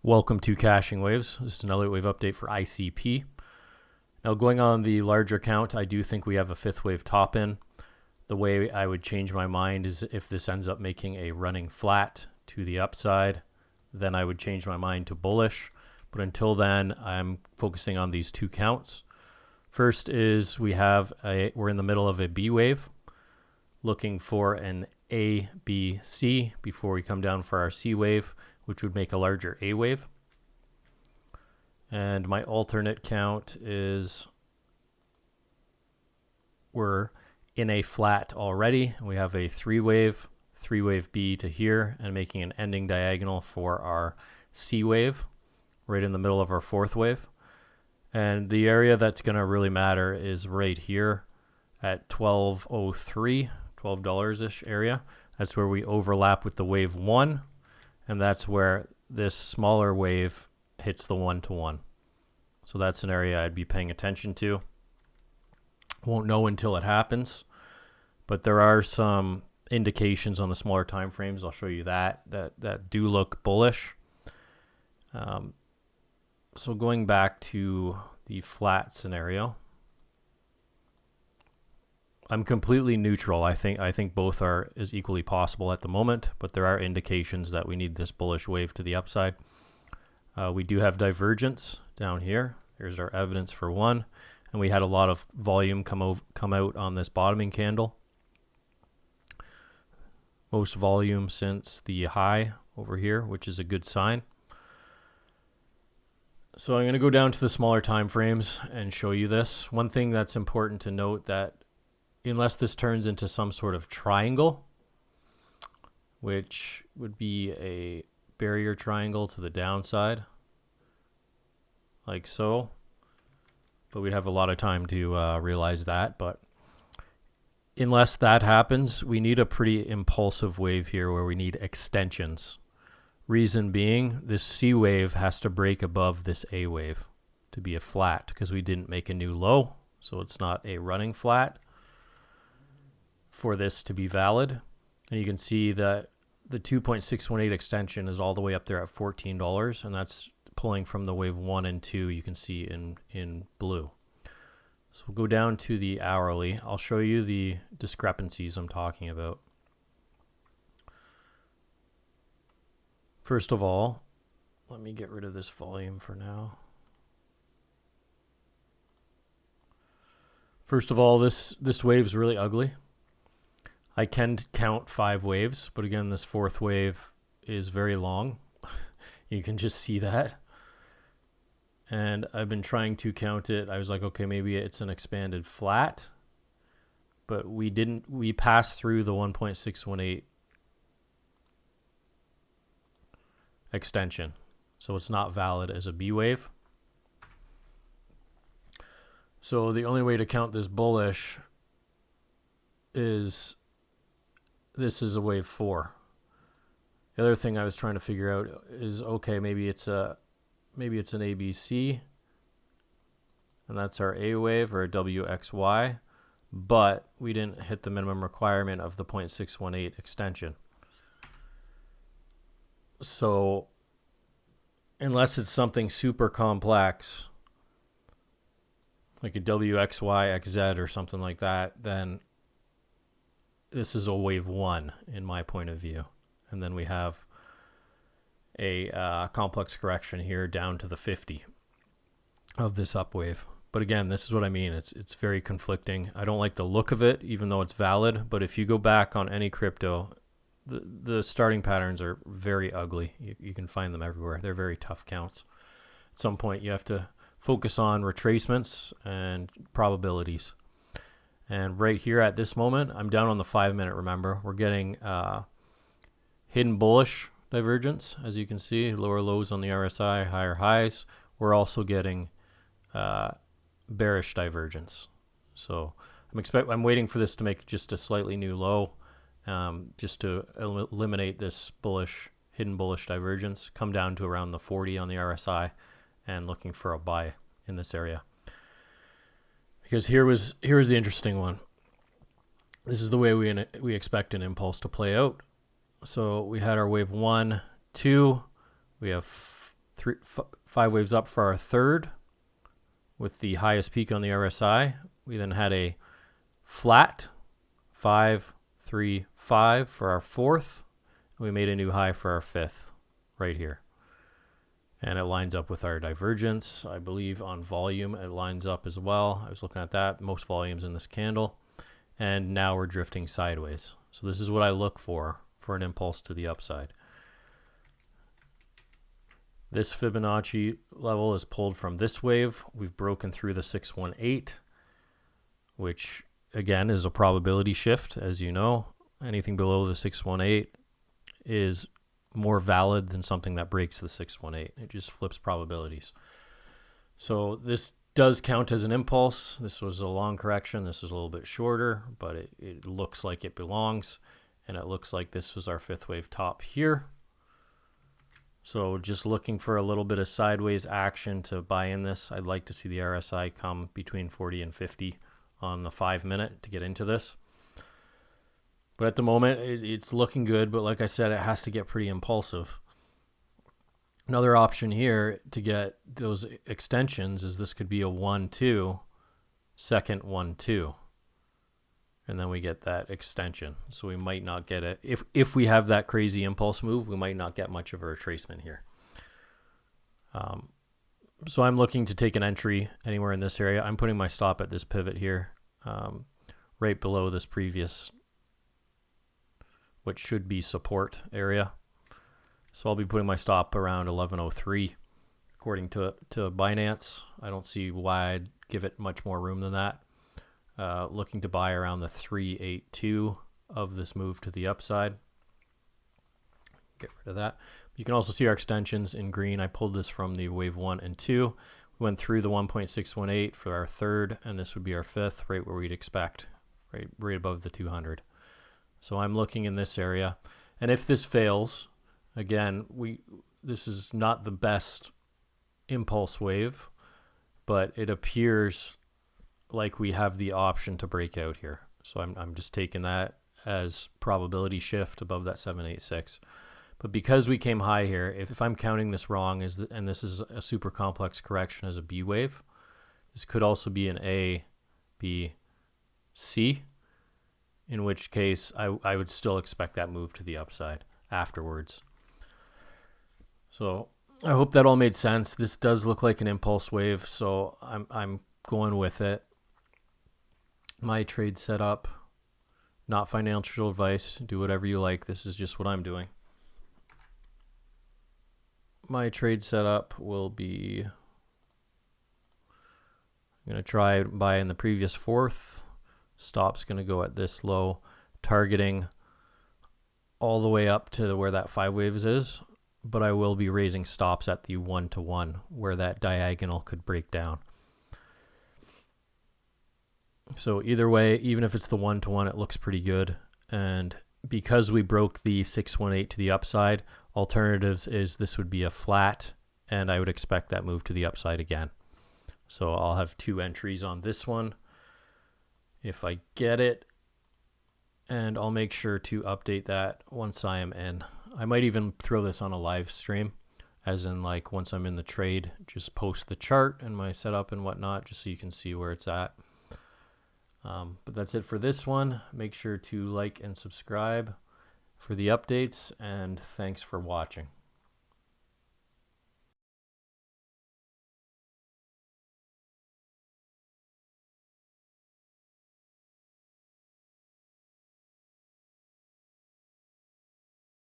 Welcome to Caching Waves. This is an Elliott wave update for ICP. Now going on the larger count, I do think we have a fifth wave top in. The way I would change my mind is if this ends up making a running flat to the upside, then I would change my mind to bullish. But until then, I'm focusing on these two counts. First is we're in the middle of a B wave, looking for an A, B, C before we come down for our C wave, which would make a larger A wave. And my alternate count is we're in a flat already. We have a three wave B to here, and making an ending diagonal for our C wave right in the middle of our fourth wave. And the area that's going to really matter is right here at 12.03, $12-ish area. That's where we overlap with the wave one. And that's where this smaller wave hits the 1-to-1. So that's an area I'd be paying attention to. Won't know until it happens, but there are some indications on the smaller time frames. I'll show you that do look bullish. So going back to the flat scenario, I'm completely neutral. I think both are as equally possible at the moment, but there are indications that we need this bullish wave to the upside. We do have divergence down here. Here's our evidence for one, and we had a lot of volume come out on this bottoming candle. Most volume since the high over here, which is a good sign. So I'm going to go down to the smaller time frames and show you this. One thing that's important to note, that unless this turns into some sort of triangle, which would be a barrier triangle to the downside, like so, but we'd have a lot of time to realize that. But unless that happens, we need a pretty impulsive wave here where we need extensions. Reason being, this C wave has to break above this A wave to be a flat, because we didn't make a new low, so it's not a running flat for this to be valid. And you can see that the 2.618 extension is all the way up there at $14, and that's pulling from the wave 1 and 2, you can see in blue. So we'll go down to the hourly. I'll show you the discrepancies I'm talking about. First of all, let me get rid of this volume for now. First of all, this wave is really ugly. I can count 5 waves, but again, this fourth wave is very long. You can just see that. And I've been trying to count it. I was like, okay, maybe it's an expanded flat, but we didn't. We passed through the 1.618 extension, so it's not valid as a B wave. So the only way to count this bullish is this is a wave 4. The other thing I was trying to figure out is, okay, maybe it's an ABC, and that's our A wave, or a WXY, but we didn't hit the minimum requirement of the 0.618 extension. So unless it's something super complex, like a WXY, or something like that, then this is a wave 1 in my point of view. And then we have a complex correction here down to the 50 of this up wave. But again, this is what I mean. It's very conflicting. I don't like the look of it, even though it's valid. But if you go back on any crypto, the starting patterns are very ugly. You can find them everywhere. They're very tough counts. At some point, you have to focus on retracements and probabilities. And right here at this moment, I'm down on the 5-minute, remember. We're getting hidden bullish divergence, as you can see. Lower lows on the RSI, higher highs. We're also getting bearish divergence. So I'm waiting for this to make just a slightly new low, just to eliminate this hidden bullish divergence, come down to around the 40 on the RSI, and looking for a buy in this area. Because here was the interesting one. This is the way we expect an impulse to play out. So we had our wave 1, 2, we have 5 waves up for our third with the highest peak on the RSI. We then had a flat 5, 3, 5 for our fourth. We made a new high for our fifth right here. And it lines up with our divergence. I believe on volume it lines up as well. I was looking at that. Most volumes in this candle. And now we're drifting sideways. So this is what I look for an impulse to the upside. This Fibonacci level is pulled from this wave. We've broken through the 618, which again is a probability shift, as you know. Anything below the 618 is more valid than something that breaks the 618. It just flips probabilities. So this does count as an impulse. This was a long correction. This is a little bit shorter, but it looks like it belongs. And it looks like this was our fifth wave top here. So just looking for a little bit of sideways action to buy in this. I'd like to see the RSI come between 40 and 50 on the 5 minute to get into this. But at the moment, it's looking good. But like I said, it has to get pretty impulsive. Another option here to get those extensions is this could be a 1-2, second 1-2. And then we get that extension. So we might not get it. If we have that crazy impulse move, we might not get much of a retracement here. So I'm looking to take an entry anywhere in this area. I'm putting my stop at this pivot here, right below this previous, which should be support area. So I'll be putting my stop around 1103, according to Binance. I don't see why I'd give it much more room than that. Looking to buy around the 382 of this move to the upside. Get rid of that. You can also see our extensions in green. I pulled this from the wave 1 and 2. We went through the 1.618 for our third, and this would be our fifth, right where we'd expect, right above the 200. So I'm looking in this area. And if this fails, again, this is not the best impulse wave, but it appears like we have the option to break out here. So I'm just taking that as probability shift above that 786. But because we came high here, if I'm counting this wrong, and this is a super complex correction as a B wave, this could also be an A, B, C, in which case I would still expect that move to the upside afterwards. So I hope that all made sense. This does look like an impulse wave, so I'm going with it. My trade setup, not financial advice. Do whatever you like. This is just what I'm doing. My trade setup will be, I'm going to try buy in the previous fourth. Stop's going to go at this low, targeting all the way up to where that 5 waves is. But I will be raising stops at the 1-to-1 where that diagonal could break down. So either way, even if it's the 1-to-1, it looks pretty good. And because we broke the 618 to the upside, alternatives is this would be a flat, and I would expect that move to the upside again. So I'll have 2 entries on this one if I get it, and I'll make sure to update that once I am in. I might even throw this on a live stream, as in like once I'm in the trade, just post the chart and my setup and whatnot, just so you can see where it's at. But that's it for this one. Make sure to like and subscribe for the updates, and thanks for watching.